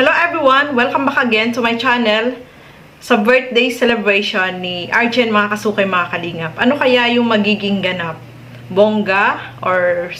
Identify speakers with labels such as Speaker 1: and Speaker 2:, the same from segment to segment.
Speaker 1: Hello everyone! Welcome back again to my channel sa birthday celebration ni Arjen, mga kasukay, mga kalingap. Ano kaya yung magiging ganap? Bongga or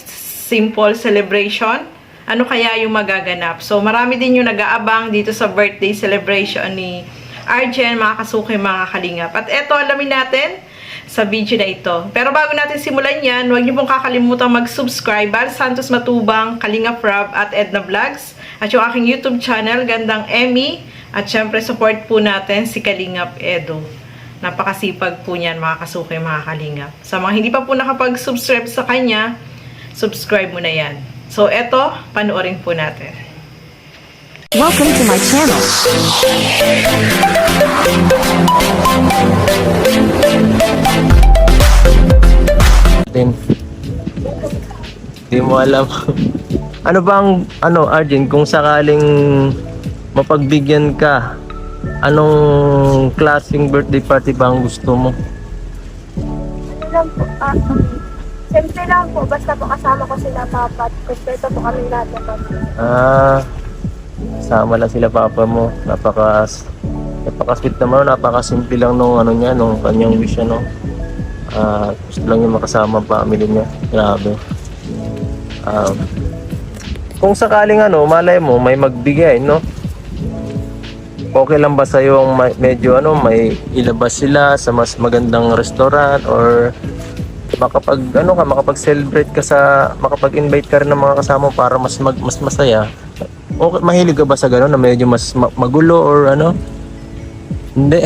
Speaker 1: simple celebration? Ano kaya yung magaganap? So marami din yung nag-aabang dito sa birthday celebration ni Arjen, mga kasukay, mga kalingap. At eto, alamin natin sa video na ito. Pero bago natin simulan yan, huwag niyo pong kakalimutan mag-subscribe. Bal Santos Matubang, Kalingap Rob at Edna Vlogs. At yung aking YouTube channel, Gandang Emmy. At syempre, support po natin si Kalingap Edo. Napakasipag po niyan, mga kasukay, mga kalingap. Sa mga hindi pa po nakapag-subscribe sa kanya, subscribe mo na yan. So, eto, panoorin po natin.
Speaker 2: Welcome to my channel.
Speaker 3: Hindi mo alam. Ano bang, Arjen, kung sakaling mapagbigyan ka, anong klaseng birthday party ba ang gusto mo?
Speaker 4: Ano lang po, siyempre lang po, basta po kasama ko sila papa at respeto po kami lahat na papa.
Speaker 3: Sama lang sila papa mo. Napaka-sweet naman, napakasimple lang nung nung kanyang wish, gusto lang yung makasama ang family niya. Grabe. Kung sakaling malay mo may magbigay, okay lang ba sa'yo ang medyo may ilabas sila sa mas magandang restaurant, or makapag-celebrate ka makapag-invite ka rin ng mga kasama para mas masaya? Okay, mahilig ka ba sa gano'n na medyo mas magulo or Hindi.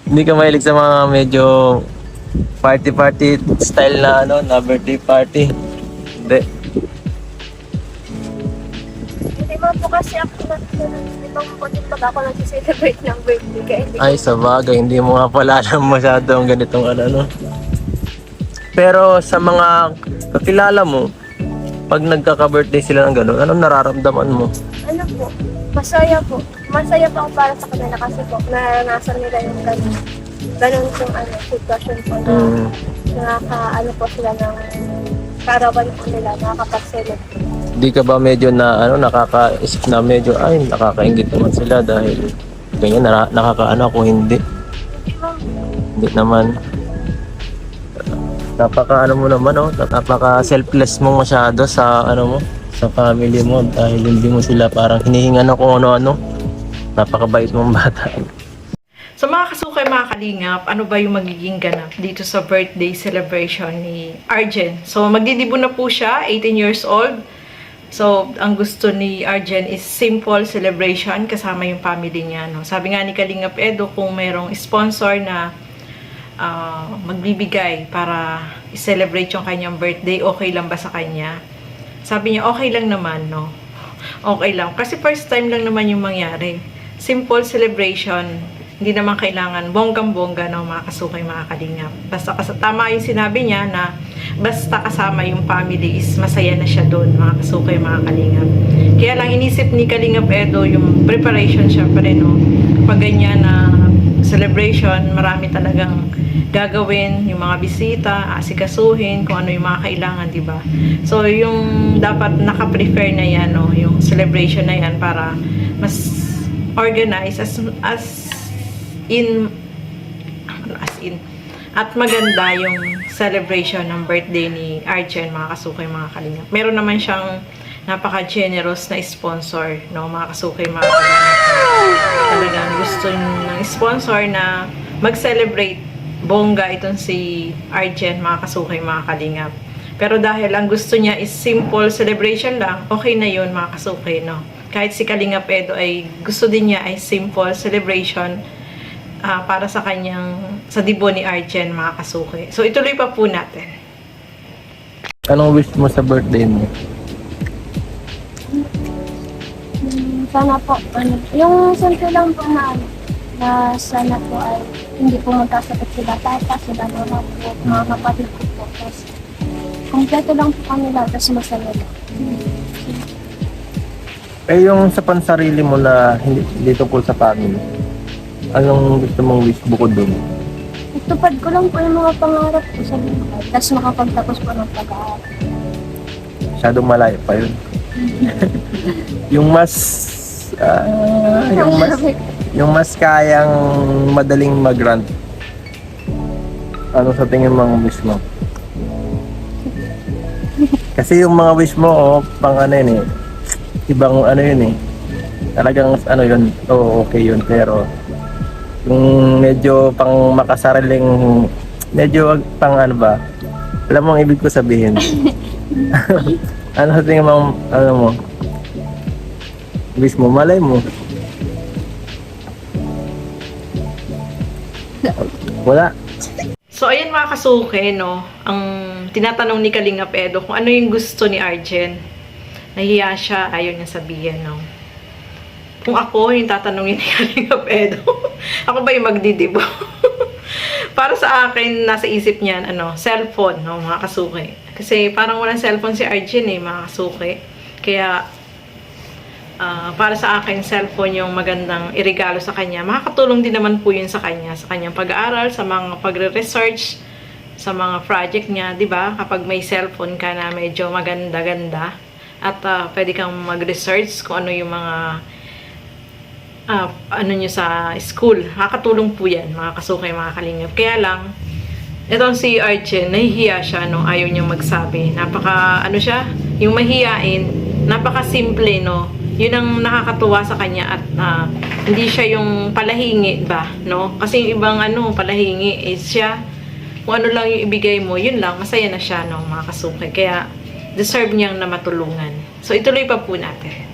Speaker 3: Hindi ka mahilig sa mga medyo party style na birthday party? Hindi.
Speaker 4: Hindi mo po kasi ako hindi mo po din pag ako nag-celebrate ng birthday kaya hindi
Speaker 3: Ay, sa bagay, hindi mo nga pala alam masyado ang ganitong Pero sa mga kakilala mo, pag nagkaka-birthday sila ng gano'n, anong nararamdaman mo?
Speaker 4: ano po, masaya po. Masaya po ako para sa kanila kasi po naranasan nila yung ganun yung sitwasyon po na nakaka po sila ng karawan po nila, nakakapag-celebrate.
Speaker 3: Di ka ba medyo nakakaisip na medyo, nakakaingit naman sila dahil ganyan, ako hindi?
Speaker 4: Hindi mo,
Speaker 3: Hindi naman. Napaka napaka selfless mo masyado sa sa family mo dahil hindi mo sila parang hinihingan kung ano-ano. Napakabait mong bata.
Speaker 1: So mga kasukay, mga kalingap, ano ba yung magiging ganap dito sa birthday celebration ni Arjen? So magdidibo na po siya, 18 years old. So ang gusto ni Arjen is simple celebration kasama yung family niya. Sabi nga ni Kalingap Edo, kung mayroong sponsor na magbibigay para i-celebrate yung kanyang birthday, okay lang ba sa kanya? Sabi niya, okay lang naman, Okay lang. Kasi first time lang naman yung mangyari. Simple celebration. Hindi naman kailangan bonggang-bongga, mga kasukay, mga kalingap. Basta tama yung sinabi niya na basta kasama yung family is masaya na siya doon, mga kasukay, mga kalingap. Kaya lang inisip ni Kalingap Edo yung preparation, syempre, Pag ganyan na celebration, marami talagang gagawin, yung mga bisita, asikasuhin, kung ano yung mga kailangan, diba? So, yung dapat naka-prefer na yan, yung celebration na yan para mas organized as in at maganda yung celebration ng birthday ni Arjen, mga kasukay, mga kalingap. Meron naman siyang napaka-generous na sponsor, mga kasukay, mga kalingap. Talagang gusto ng sponsor na mag-celebrate bongga itong si Arjen, mga kasukay, mga kalingap. Pero dahil ang gusto niya is simple celebration lang, okay na yun, mga kasukay, Kahit si Kalingap Edo ay gusto din niya ay simple celebration para sa sa dibo ni Arjen, mga kasukay. So ituloy pa po natin.
Speaker 3: Anong wish mo sa birthday mo?
Speaker 4: sana po, yung simple lang po na sana po ay hindi po magkasakit sila kahit sila naman po, mga kapatid ko po. Tapos, kompleto lang po kami lahat, tapos masaya lang.
Speaker 3: Yung sa pansarili mo na hindi tungkol sa family, anong gusto mong wish bukod doon?
Speaker 4: Itupad ko lang po yung mga pangarap ko sa buhay, tapos makapagtapos po ng pag-aaral.
Speaker 3: Masyadong malayo pa yun. Yung mas Yung mas kayang madaling mag-rant. Ano sa tingin mo ang wish mo? Kasi yung mga wish mo, pang ano yun eh. Ibang ano yun eh. Talagang ano yun, okay yun. Pero yung medyo pang makasariling, medyo pang ano ba? Alam mo ang ibig ko sabihin. Ano sa tingin mo, ano mo? Wish mo, malay mo. Wala.
Speaker 1: So, ayan mga kasuke, no? Ang tinatanong ni Kalingap Edo kung ano yung gusto ni Arjen. Nahiya siya, ayaw niya sabihin, no? Kung ako, yung tatanungin ni Kalingap Edo, ako ba yung magdidibo? Para sa akin, nasa isip niyan, cellphone, no, mga kasuke. Kasi parang walang cellphone si Arjen, mga kasuke. Kaya, para sa akin, cellphone yung magandang irigalo sa kanya. Makakatulong din naman po yun sa kanyang pag-aaral, sa mga pagre-research, sa mga project niya, di ba? Kapag may cellphone ka na medyo maganda-ganda, at pwede kang mag-research kung ano yung mga ano nyo sa school. Makakatulong po yan, mga kasukay, mga kalingap. Kaya lang, itong si Arjen, nahihiya siya, no? Ayaw niyang magsabi. Siya, yung mahiyain, napaka-simple, no? Yun ang nakakatuwa sa kanya at hindi siya yung palahingi ba, no? Kasi yung ibang palahingi is siya, kung ano lang yung ibigay mo, yun lang, masaya na siya, no, mga kasukay. Kaya, deserve niyang na matulungan. So, ituloy pa po natin.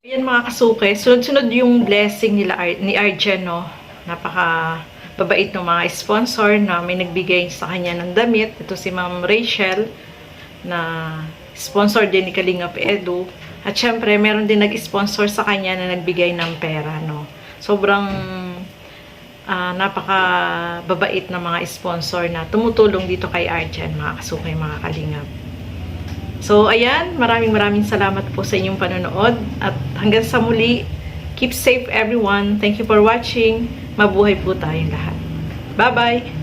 Speaker 1: Ayan mga kasukay, sunod-sunod yung blessing ni Arjen, no? Napaka babait ng mga sponsor na may nagbigay sa kanya ng damit. Ito si Ma'am Rachel, na sponsor din ni Kalingap Edu. At syempre, meron din nag-sponsor sa kanya na nagbigay ng pera, no? Sobrang napaka-babait na mga sponsor na tumutulong dito kay Arjen, mga kasukay, mga kalingap. So, ayan, maraming salamat po sa inyong panonood. At hanggang sa muli, keep safe everyone. Thank you for watching. Mabuhay po tayong lahat. Bye-bye!